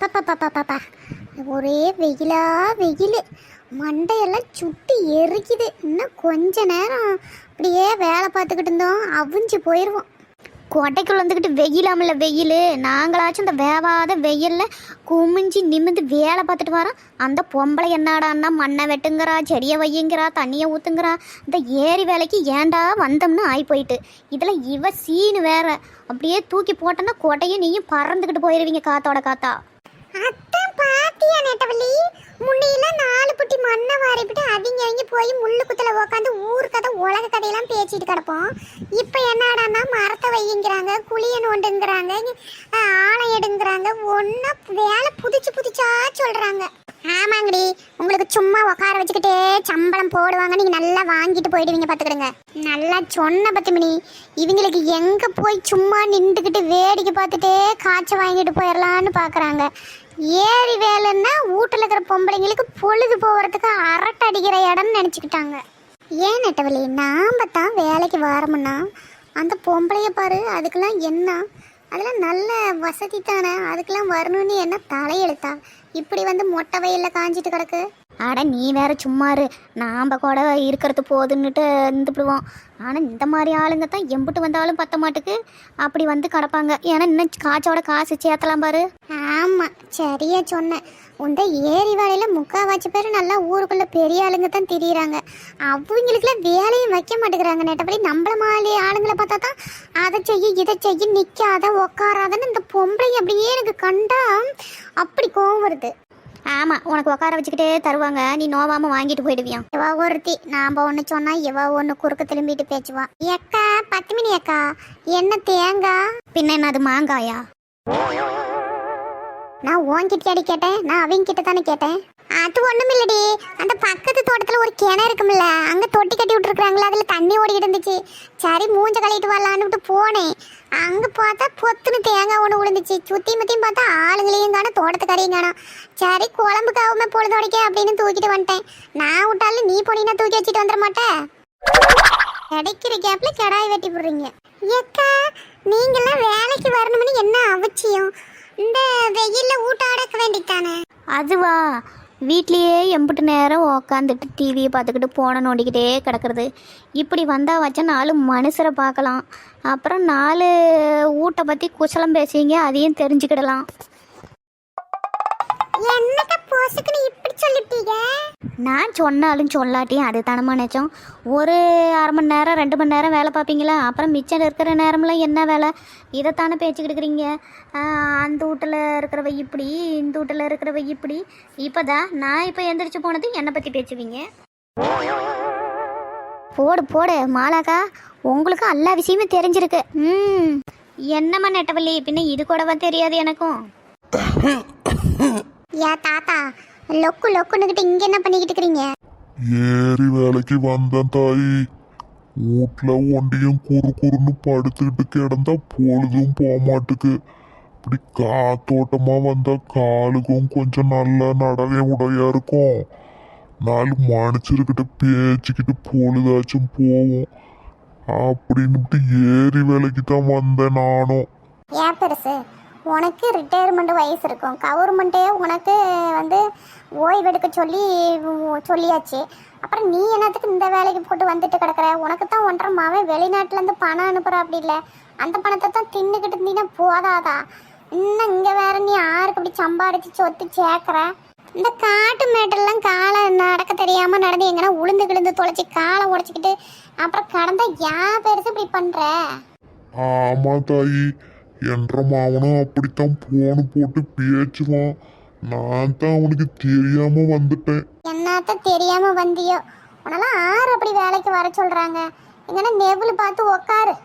அப்பப்பப்பப்பப்பா ஒரே வெயிலா வெயில், மண்டையெல்லாம் சுட்டி எரிக்குது. இன்னும் கொஞ்ச நேரம் அப்படியே வேலை பார்த்துக்கிட்டு இருந்தோம், அவிஞ்சு போயிடுவோம். கோட்டைக்குள்ள வந்துக்கிட்டு வெயிலாமல வெயில், நாங்களாச்சும் இந்த வேவாத வெயிலில் குமிஞ்சி நிமிந்து வேலை பார்த்துட்டு வரோம். அந்த பொம்பளை என்னடான்னா மண்ணை வெட்டுங்கிறா, செடியை வையுங்கிறா, தண்ணியை ஊற்றுங்கிறா. இந்த ஏரி வேலைக்கு ஏண்டா வந்தோம்னு ஆகி போயிட்டு, இதில் இவ சீனு வேற. அப்படியே தூக்கி போட்டோன்னா கோட்டையும் நீயும் பறந்துக்கிட்டு போயிடுவீங்க காத்தோட காத்தா. அத்தான் பாத்தியா நெட்டவள்ளி, முன்னையெல்லாம் 4 புட்டி மண்ணை வாரிப்பிட்டு அவங்க போய் முள்ளு குத்துல உக்காந்து ஊர் கதை உலக கதையெல்லாம் பேசிட்டு கிடப்போம். இப்போ என்னடான்னா மரத்தை வையுங்கிறாங்க, குழிய நோண்டுங்கிறாங்க, ஆழம் எடுங்கிறாங்க, ஒன்னா வேலை புதிச்சா சொல்றாங்க. ஆமாங்கடி, உங்களுக்கு சும்மா உட்கார வச்சுக்கிட்டே சம்பளம் போடுவாங்க, நீங்க நல்லா வாங்கிட்டு போயிடுவீங்க பாத்துக்கிடுங்க. நல்லா சொன்ன பத்து மணி, இவங்களுக்கு எங்க போய் சும்மா நின்றுக்கிட்டு வேடிக்கை பார்த்துட்டே காய்ச்ச வாங்கிட்டு போயிடலான்னு பாக்குறாங்க. ஏரி வேலைன்னா வீட்டில் இருக்கிற பொம்பளைங்களுக்கு பொழுது போகிறதுக்கு அரட்டை அடிக்கிற இடம்னு நினச்சிக்கிட்டாங்க. ஏன் நெட்டவள்ளி, நாம் தான் வேலைக்கு வரோம்னா அந்த பொம்பளைய பாரு, அதுக்கெல்லாம் என்ன, அதெல்லாம் நல்ல வசதி தானே, அதுக்கெல்லாம் வரணும்னு என்ன தலையெழுத்தா? இப்படி வந்து மொட்டை வயலில் காஞ்சிட்டு கிடக்கு. அட நீ வேற சும்மாரு, நாம் கூட இருக்கிறது போதுன்னுட்டு இருந்துவிடுவோம். ஆனால் இந்த மாதிரி ஆளுங்க தான் எம்பிட்டு வந்தாலும் பத்த மாட்டுக்கு அப்படி வந்து கிடப்பாங்க. ஏன்னா இன்னும் காய்ச்சோட காசு சேர்த்தலாம் பாரு. ஆமாம், சரியா சொன்னேன். உந்த ஏரி வேலையில் முக்கால்வாசி பேர் நல்லா ஊருக்குள்ளே பெரிய ஆளுங்க தான் திரியிறாங்க. அவங்களுக்குலாம் வேலையும் வைக்க மாட்டேங்கிறாங்க. நேற்றபடி நம்மள மாதிரி ஆளுங்களை பார்த்தா தான் அதை செய்ய இதை செய்ய நிற்காத உக்காராதன்னு இந்த பொம்பளை அப்படியே எனக்கு கண்டா அப்படி கோவம் வருது. ஆமாம், உனக்கு உட்கார வச்சுக்கிட்டே தருவாங்க, நீ நோவாமல் வாங்கிட்டு போயிடுவியான். இவா ஒருத்தி, நாம் ஒன்று சொன்னால் இவா ஒன்று குறுக்க திரும்பிட்டு பேச்சுவா. ஏக்கா பத்துமினி அக்கா, என்ன தேங்காய் பின்ன என்னது மாங்காயா? நான் உன்கிட்ட அடி கேட்டேன், நான் அவங்க கிட்ட தானே கேட்டேன். அது ஒன்றும் இல்லடி, அந்த பக்கத்து தோட்டத்தில் ஒரு கிணறு இருக்குமில்ல, அங்கே தொட்டி கட்டி விட்டுருக்குறாங்களா, அதில் தண்ணி ஓடிக்கிட்டு இருந்துச்சு. சரி மூஞ்ச கழிட்டு வரலான்னு போனேன். அங்கே பார்த்தா பொத்துன்னு தேங்காய் ஒன்று விழுந்துச்சு. சுற்றி முத்தியும் பார்த்தா ஆளுங்களையும் காணும், தோட்டத்துக்காரையும் காணும். சரி குழம்புக்காகவுமே பொழுது உடைக்க அப்படின்னு தூக்கிட்டு வந்துட்டேன். நான் விட்டாலும் நீ போனீங்கன்னா தூக்கி வச்சுட்டு வந்துட மாட்டேன். கிடைக்கிற கேப்ல கடாய் வெட்டி போடுறீங்க. ஏக்கா நீங்களாம் வேலைக்கு வரணும்னு என்ன அவசியம்? இந்த வெயிலில் ஊட்ட அடக்க வேண்டித்தானே. அதுவா, வீட்லேயே எம்பிட்டு நேரம் உக்காந்துட்டு டிவியை பார்த்துக்கிட்டு போன நோண்டிக்கிட்டே கிடக்கிறது. இப்படி வந்தால் வச்சா 4 மனுஷரை பார்க்கலாம், அப்புறம் 4 ஊட்டை பற்றி குசலம் பேசிங்க, அதையும் தெரிஞ்சுக்கிடலாம். என்னக்கா போசுக்குன்னு இப்படி சொல்லிட்டீங்க? நான் சொன்னாலும் சொல்லாட்டியும் அது தானமா நினச்சோம். ஒரு 1/2 மணி நேரம் 2 மணி நேரம் வேலை பார்ப்பீங்களா, அப்புறம் மிச்சம் இருக்கிற நேரம்லாம் என்ன வேலை, இதைத்தானே பேச்சுக்கிட்டு இருக்கிறீங்க. அந்த வீட்டில் இருக்கிறவ இப்படி, இந்த வீட்டில் இருக்கிறவ இப்படி. இப்போதான் நான் இப்போ எந்திரிச்சு போனது என்னை பற்றி பேசுவீங்க. போடு போடு மாலாக்கா, உங்களுக்கு எல்லா விஷயமும் தெரிஞ்சிருக்கு. என்னம்மா நெட்டவள்ளி, பின்ன இது கூடவா தெரியாது எனக்கும்? யா தாத்தா, லொக்கு லொக்குன்னுக்கிட்டு இங்க என்ன பண்ணிக்கிட்டு இருக்கிறீங்க? ஏரி வேலைக்கு வந்தேன் தாயி. வீட்டுல ஒண்டியும் குறுன்னு படுத்துக்கிட்டு கிடந்தா பொழுதும் போமாட்டுக்கு. இப்படி காத்தோட்டமா வந்தா காலுக்கும் கொஞ்சம் நல்ல நடவே உடையா இருக்கும். 4 மனுஷர்கிட்ட பேச்சுக்கிட்டு பொழுதாச்சும் போவோம் அப்படின்னுட்டு ஏரி வேலைக்கு தான் வந்தேன் நானும். ஏன் பெருசு, உனக்கு ரிட்டையர்மெண்ட் வயசு இருக்கும், கவர்மெண்ட்டே உனக்கு வந்து ஓய்வெடுக்க சொல்லியாச்சு. அப்புறம் நீ என்னத்துக்கு இந்த வேலைக்கு போட்டு வந்துட்டு கிடக்குற? உனக்கு தான் 1.5 மாவன் வெளிநாட்டிலேருந்து பணம் அனுப்புகிற அப்படி இல்லை, அந்த பணத்தை தான் தின்னுக்கிட்டு இருந்தீங்கன்னா போதாதா? இன்னும் இங்கே வேற நீ யாருக்கு அப்படி சம்பாதிச்சு சொத்து சேர்க்குற? இந்த காட்டு மேட்டெல்லாம் காலை நடக்க தெரியாமல் நடந்து எங்கன்னா உளுந்து கிழுந்து தொலைச்சி காலை உடச்சிக்கிட்டு அப்புறம் கடந்தா யார் பெருசு இப்படி பண்ணுற? ஆமா தாயி, என்ற மாவனும் அப்படித்தான் போன் போட்டு பேச்சுவான். நான் தான் அவனுக்கு தெரியாம வந்துட்டேன். என்னத்த தெரியாம வந்தியோ? உனெல்லாம் ஆறு அப்படி வேலைக்கு வர சொல்றாங்க, எங்கன்னா நெவுல பார்த்து உக்காரு.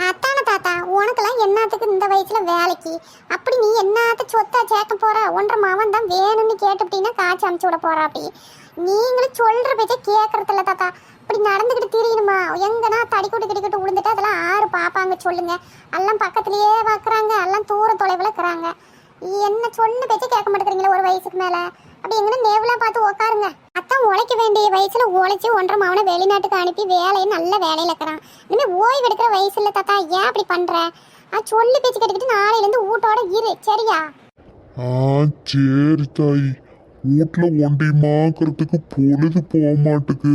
அத்தான தாத்தா, உனக்கெல்லாம் என்னத்துக்கு இந்த வயசுல வேலைக்கு? அப்படி நீ என்னத்த சொத்தா சேர்க்க போற? 1.5 மாவன் தான் வேணும்னு கேட்டுப்பட்டீங்கன்னா காய்ச்சி அமுச்சு விட போற. அப்படி நீங்களும் சொல்ற பேச்ச கேட்கறதில்ல தாத்தா. இப்படி நடந்துக்கிட்டு திரியணுமா? எங்கன்னா தடிக்கூட்டு கிடிக்கிட்டு விழுந்துட்டு அதெல்லாம் ஆறு பாப்பாங்க சொல்லுங்க. எல்லாம் பக்கத்துலயே வைக்கிறாங்க, எல்லாம் தூர தொலைவில் இருக்கிறாங்க. என்ன சொன்ன பேச்ச கேட்க மாட்டேங்கிறீங்களா ஒரு வயசுக்கு மேல? அப்படி எங்கன்னா நேவெல்லாம் பார்த்து உக்காருங்க. அத்தான் உழைக்க வேண்டிய வயசுல உழைச்சி 1.5 மாவனை வெளிநாட்டுக்கு அனுப்பி வேலையை நல்ல வேலையில இருக்கிறான். இனிமேல் ஓய்வு எடுக்கிற வயசு இல்லை தாத்தா, ஏன் அப்படி பண்ற? சொல்லி பேச்சு கேட்டுக்கிட்டு நாளையிலேருந்து வீட்டோட இரு, சரியா? ஆ சரி தாயி. வீட்டுல ஒண்டியமாக்கிறதுக்கு பொழுது போக மாட்டுக்கு.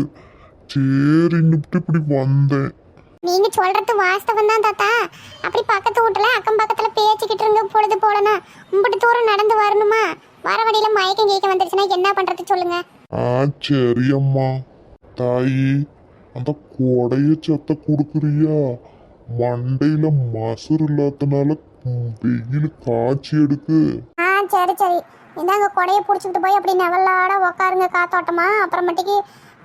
சரின்னுட்டு இப்படி வந்தேன். நீங்க சொல்றது வாஸ்தவம் தான் தாத்தா. அப்படி பக்கத்து வீட்டுல அக்கம் பக்கத்துல பேசிக்கிட்டு இருங்க, பொழுது போலனா உங்கள்கிட்ட தூரம் நடந்து வரணுமா? வர வழியில மயக்கம் கேட்க வந்துருச்சுன்னா என்ன பண்றது சொல்லுங்க. ஆ சரி அம்மா. தாயி, அந்த கொடைய சத்த கொடுக்குறியா? மண்டையில மசுறு இல்லாதனால வெயில் காய்ச்சி எடுக்கு. ஆ சரி சரி, இந்தாங்க கொடையை பிடிச்சிக்கிட்டு போய் அப்படி நெவலாட உக்காருங்க காத்தோட்டமா. அப்புறமேட்டுக்கு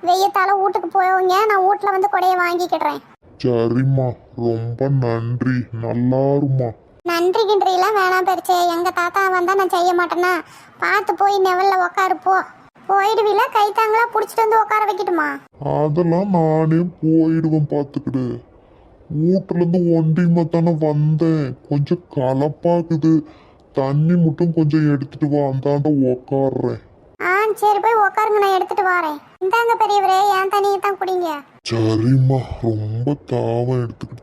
வெய்யத்தால வீட்டுக்கு போவீங்க, நான் வீட்டுல வந்து கொடையை வாங்கிக்கிடுறேன். சரிம்மா, ரொம்ப நன்றி. நல்லாருமா. நன்றி கின்றீலாம் வேணாம் பெருச்சே. எங்க தாத்தா வந்தா நான் செய்ய மாட்டேன்னா. பார்த்து போய் நெவல்ல உக்காரு போ. போயிடுவீல, கைத்தாங்களா பிடிச்சிட்டு வந்து உட்கார வைக்கட்டுமா? அதெல்லாம் நானே போயிடுவேன் பார்த்துக்கிடு. வீட்டுல இருந்து ஒண்டியமா தானே வந்தேன். கொஞ்சம் கலப்பாக்குது. தண்ணி மட்டும் கொஞ்சம் எடுத்துட்டு வா, அந்தாண்ட உக்காடுறேன். ஆ சரி, போய் உக்காருங்க, நான் எடுத்துட்டு வரேன். இந்தாங்க பெரியவரே, என் தண்ணியை தான் குடிங்க. சரிம்மா, ரொம்ப தாவம் எடுத்துக்கிட்டு